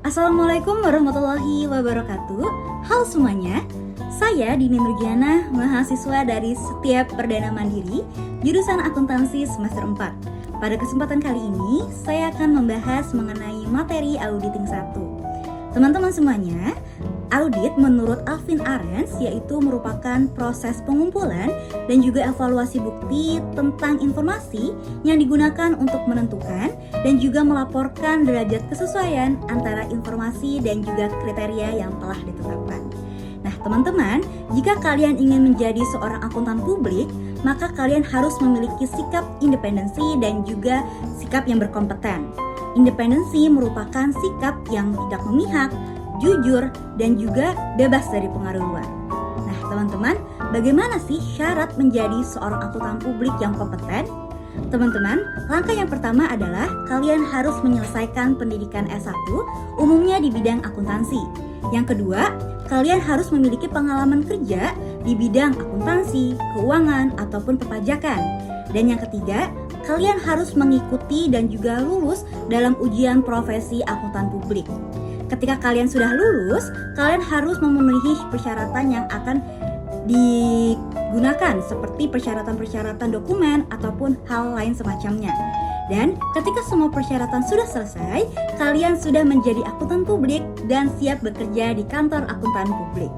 Assalamualaikum warahmatullahi wabarakatuh. Halo semuanya, saya Dini Nurgiana, mahasiswa dari Setiap Perdana Mandiri, jurusan akuntansi semester 4. Pada kesempatan kali ini, saya akan membahas mengenai materi auditing 1. Teman-teman semuanya, audit menurut Alvin Arens yaitu merupakan proses pengumpulan dan juga evaluasi bukti tentang informasi yang digunakan untuk menentukan dan juga melaporkan derajat kesesuaian antara informasi dan juga kriteria yang telah ditetapkan. Nah teman-teman, jika kalian ingin menjadi seorang akuntan publik, maka kalian harus memiliki sikap independensi dan juga sikap yang berkompeten. Independensi merupakan sikap yang tidak memihak, jujur, dan juga bebas dari pengaruh luar. Nah teman-teman, bagaimana sih syarat menjadi seorang akuntan publik yang kompeten? Teman-teman, langkah yang pertama adalah kalian harus menyelesaikan pendidikan S1, umumnya di bidang akuntansi. Yang kedua, kalian harus memiliki pengalaman kerja di bidang akuntansi, keuangan, ataupun perpajakan. Dan yang ketiga, kalian harus mengikuti dan juga lulus dalam ujian profesi akuntan publik. Ketika kalian sudah lulus, kalian harus memenuhi persyaratan yang akan digunakan seperti persyaratan-persyaratan dokumen ataupun hal lain semacamnya. Dan ketika semua persyaratan sudah selesai, kalian sudah menjadi akuntan publik dan siap bekerja di kantor akuntan publik.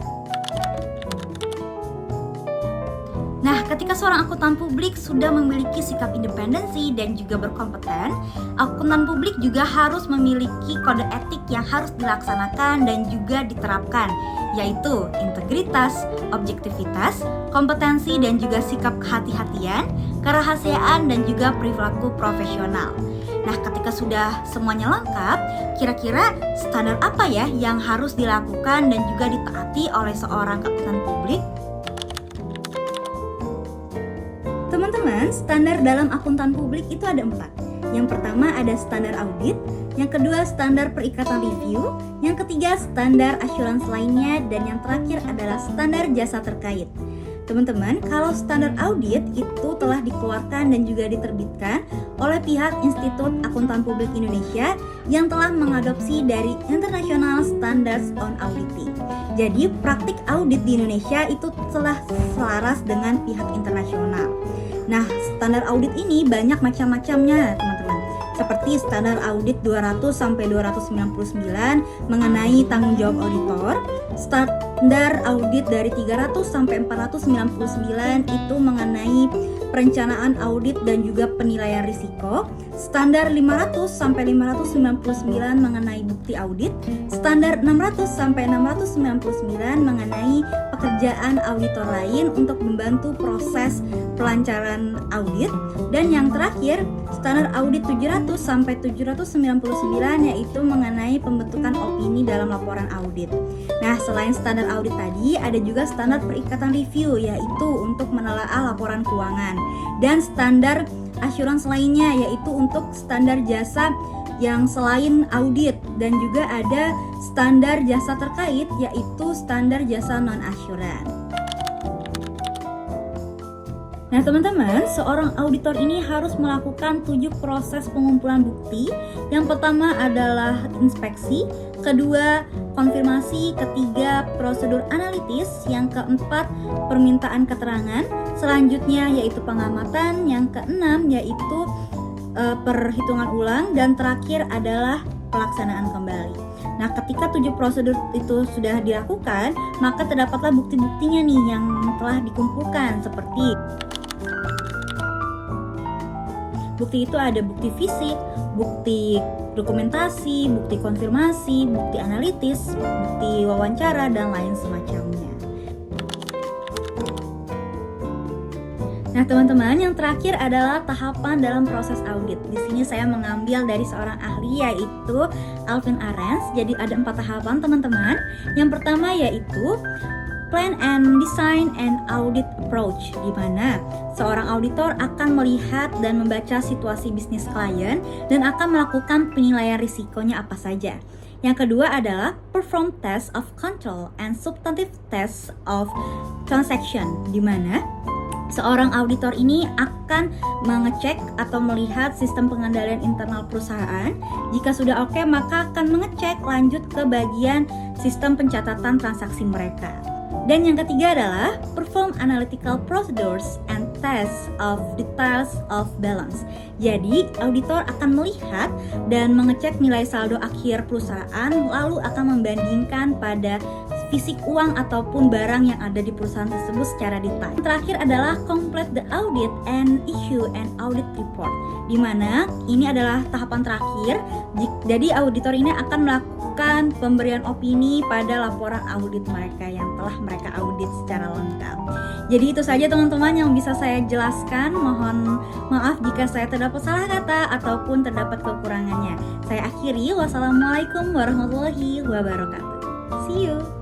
Nah, ketika seorang akuntan publik sudah memiliki sikap independensi dan juga berkompeten, akuntan publik juga harus memiliki kode etik yang harus dilaksanakan dan juga diterapkan, yaitu integritas, objektivitas, kompetensi dan juga sikap kehati-hatian, kerahasiaan dan juga perilaku profesional. Nah, ketika sudah semuanya lengkap, kira-kira standar apa ya yang harus dilakukan dan juga ditaati oleh seorang akuntan publik? Teman-teman, standar dalam akuntan publik itu ada 4. Yang pertama ada standar audit, yang kedua standar perikatan review, yang ketiga standar assurance lainnya, dan yang terakhir adalah standar jasa terkait. Teman-teman, kalau standar audit itu telah dikeluarkan dan juga diterbitkan oleh pihak Institut Akuntan Publik Indonesia yang telah mengadopsi dari International Standards on Auditing. Jadi, praktik audit di Indonesia itu telah selaras dengan pihak internasional. Nah, standar audit ini banyak macam-macamnya, teman-teman. Seperti standar audit 200 sampai 299 mengenai tanggung jawab auditor, standar audit dari 300 sampai 499 itu mengenai perencanaan audit dan juga penilaian risiko, standar 500 sampai 599 mengenai bukti audit, standar 600 sampai 699 mengenai pekerjaan auditor lain untuk membantu proses pelancaran audit, dan yang terakhir standar audit 700 sampai 799 yaitu mengenai pembentukan opini dalam laporan audit. Nah, selain standar audit tadi, ada juga standar perikatan review yaitu untuk menelaah laporan keuangan, dan standar assurance lainnya yaitu untuk standar jasa yang selain audit, dan juga ada standar jasa terkait yaitu standar jasa non-assurance. Nah teman-teman, seorang auditor ini harus melakukan 7 proses pengumpulan bukti. Yang pertama adalah inspeksi, kedua konfirmasi, ketiga prosedur analitis, yang keempat permintaan keterangan, selanjutnya yaitu pengamatan, yang keenam yaitu perhitungan ulang, dan terakhir adalah pelaksanaan kembali. Nah, ketika 7 prosedur itu sudah dilakukan, maka terdapatlah bukti-buktinya nih yang telah dikumpulkan, seperti bukti itu ada bukti fisik, bukti dokumentasi, bukti konfirmasi, bukti analitis, bukti wawancara, dan lain semacamnya. Nah teman-teman, yang terakhir adalah tahapan dalam proses audit. Di sini saya mengambil dari seorang ahli yaitu Alvin Arens. Jadi ada 4 tahapan teman-teman. Yang pertama yaitu Plan and Design and Audit Approach, di mana seorang auditor akan melihat dan membaca situasi bisnis klien dan akan melakukan penilaian risikonya apa saja. Yang kedua adalah Perform Test of Control and Substantive Test of Transaction, di mana Seorang auditor ini akan mengecek atau melihat sistem pengendalian internal perusahaan. Jika sudah oke, maka akan mengecek lanjut ke bagian sistem pencatatan transaksi mereka. Dan yang ketiga adalah perform analytical procedures and tests of details of balance. Jadi, auditor akan melihat dan mengecek nilai saldo akhir perusahaan, lalu akan membandingkan pada fisik uang ataupun barang yang ada di perusahaan tersebut secara detail. Terakhir adalah complete the audit and issue an audit report, di mana ini adalah tahapan terakhir. Jadi auditor ini akan melakukan pemberian opini pada laporan audit mereka yang telah mereka audit secara lengkap. Jadi itu saja teman-teman yang bisa saya jelaskan. Mohon maaf jika saya terdapat salah kata ataupun terdapat kekurangannya. Saya akhiri, wassalamualaikum warahmatullahi wabarakatuh. See you.